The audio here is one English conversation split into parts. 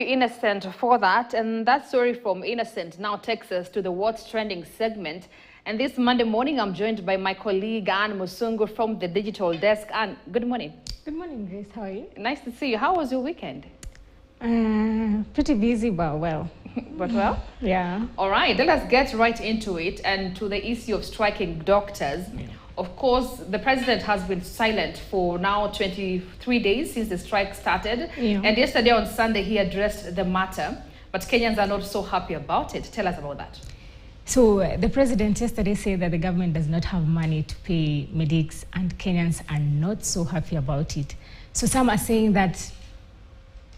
Innocent for that, and that story from Innocent now takes us to the What's Trending segment. And this Monday morning, I'm joined by my colleague Anne Musungu from the digital desk. Anne, good morning. Good morning, Grace. How are you? Nice to see you. How was your weekend? Pretty busy, but well. But well? Yeah. All right, let us get right into it and to the issue of striking doctors. Yeah. Of course, the president has been silent for now 23 days since the strike started. Yeah. And yesterday on Sunday, he addressed the matter. But Kenyans are not so happy about it. Tell us about that. So the president yesterday said that the government does not have money to pay medics, and Kenyans are not so happy about it. So some are saying that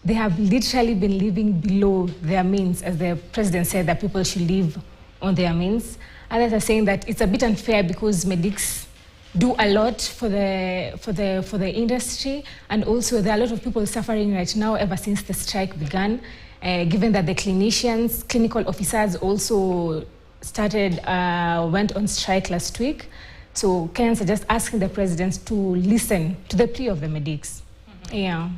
they have literally been living below their means, as the president said that people should live on their means. Others are saying that it's a bit unfair because medics do a lot for the industry, and also there are a lot of people suffering right now ever since the strike began. Given that the clinicians, clinical officers also went on strike last week. So Kenyans are just asking the president to listen to the plea of the medics. Mm-hmm. Yeah.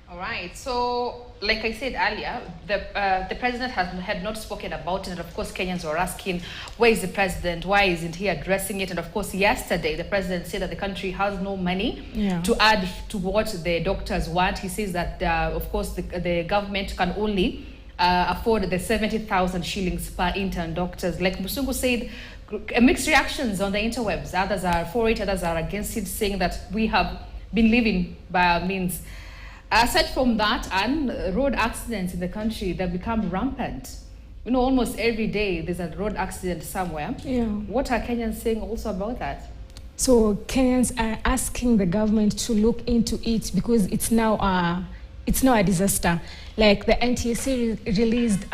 All right. So, like I said earlier, the president had not spoken about it, and of course Kenyans were asking, where is the president? Why isn't he addressing it? And of course, yesterday the president said that the country has no money to add to what the doctors want. He says that, of course, the government can only afford the 70,000 shillings per intern doctors. Like Musungu said, mixed reactions on the interwebs. Others are for it, others are against it, saying that we have been living by our means. Aside from that, and road accidents in the country, they've become rampant. You know, almost every day there's a road accident somewhere. Yeah. What are Kenyans saying also about that? So Kenyans are asking the government to look into it because it's now a disaster. Like the NTSA released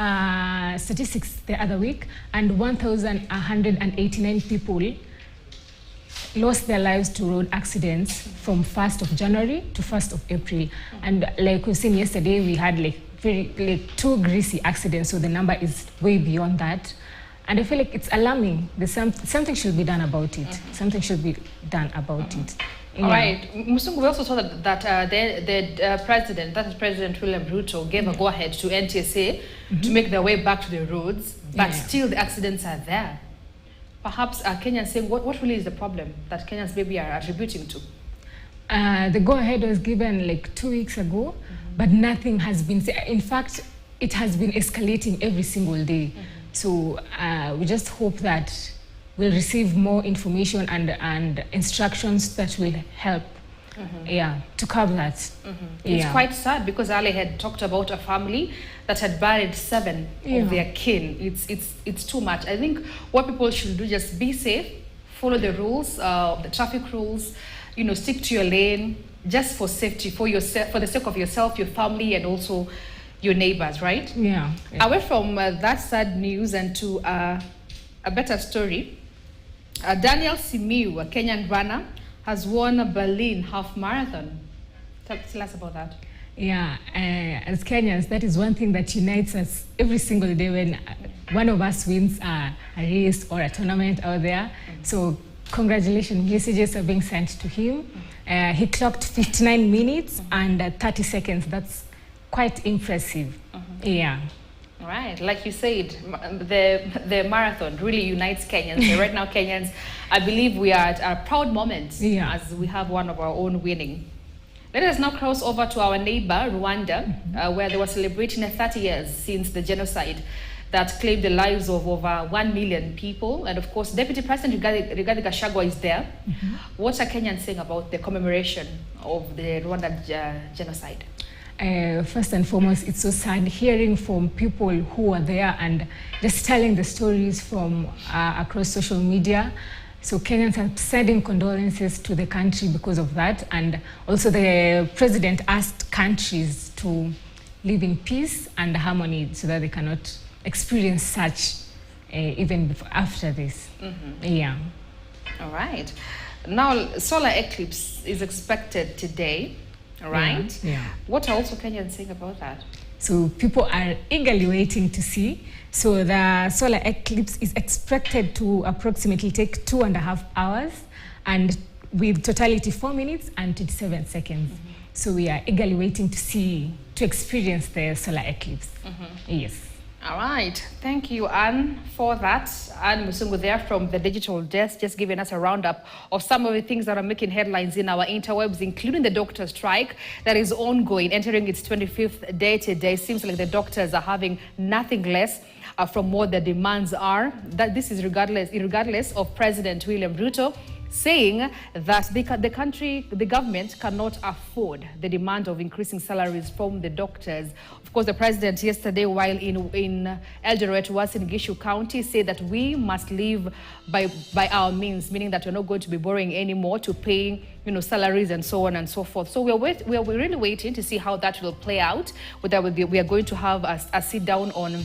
statistics the other week, and 1,189 people lost their lives to road accidents from 1st of January to 1st of April. And like we've seen yesterday, we had two greasy accidents, so the number is way beyond that. And I feel like it's alarming. Something should be done about it. Mm-hmm. Something should be done about it. Yeah. All right. Musungu, we also saw that the president, that is President William Ruto, gave a go-ahead to NTSA to make their way back to the roads, but still the accidents are there. Perhaps Kenyans saying, what really is the problem that Kenyans maybe are attributing to? The go-ahead was given like 2 weeks ago, but nothing has been said. In fact, it has been escalating every single day. So we just hope that we'll receive more information and instructions that will help to curb that. It's quite sad because Ali had talked about a family that had buried 7 of their kin. It's too much. I think what people should do, just be safe, follow the rules, the traffic rules, you know, stick to your lane, just for safety, for yourself, for the sake of yourself, your family, and also your neighbors, right? Yeah. Away from that sad news and to a better story, Daniel Simiu, a Kenyan runner, has won a Berlin half marathon. Tell us about that. Yeah, as Kenyans, that is one thing that unites us every single day when one of us wins a race or a tournament out there. So congratulations, messages are being sent to him. He clocked 59 minutes and 30 seconds. That's quite impressive. Yeah. Right, like you said, the marathon really unites Kenyans. Right now, Kenyans, I believe we are at a proud moment as we have one of our own winning. Let us now cross over to our neighbor, Rwanda, where they were celebrating 30 years since the genocide that claimed the lives of over 1 million people. And of course, Deputy President Rigathi Gachagua is there. What are Kenyans saying about the commemoration of the Rwandan genocide? First and foremost, it's so sad hearing from people who are there and just telling the stories from across social media. So Kenyans are sending condolences to the country because of that. And also the president asked countries to live in peace and harmony so that they cannot experience such even after this. Yeah. All right. Now, solar eclipse is expected today. Right? Yeah. What are also Kenyans saying about that? So people are eagerly waiting to see. So the solar eclipse is expected to approximately take 2.5 hours, and with totality 4 minutes and 27 seconds. So we are eagerly waiting to experience the solar eclipse. Yes. All right. Thank you, Anne, for that. Anne Musungu there from the Digital Desk, just giving us a roundup of some of the things that are making headlines in our interwebs, including the doctor strike that is ongoing, entering its 25th day today. Seems like the doctors are having nothing less from what the demands are. That this is regardless of President William Ruto saying that the government cannot afford the demand of increasing salaries from the doctors. Of course, the president yesterday, while in Eldoret, Uasin Gishu County, said that we must live by our means, meaning that we're not going to be borrowing anymore to pay, salaries and so on and so forth. So we're really waiting to see how that will play out. Whether we are going to have a sit down on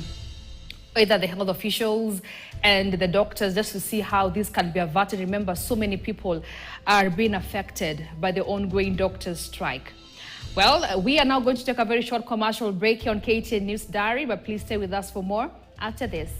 either the health officials and the doctors, just to see how this can be averted. Remember, so many people are being affected by the ongoing doctors' strike. Well, we are now going to take a very short commercial break here on KTN News Diary, but please stay with us for more after this.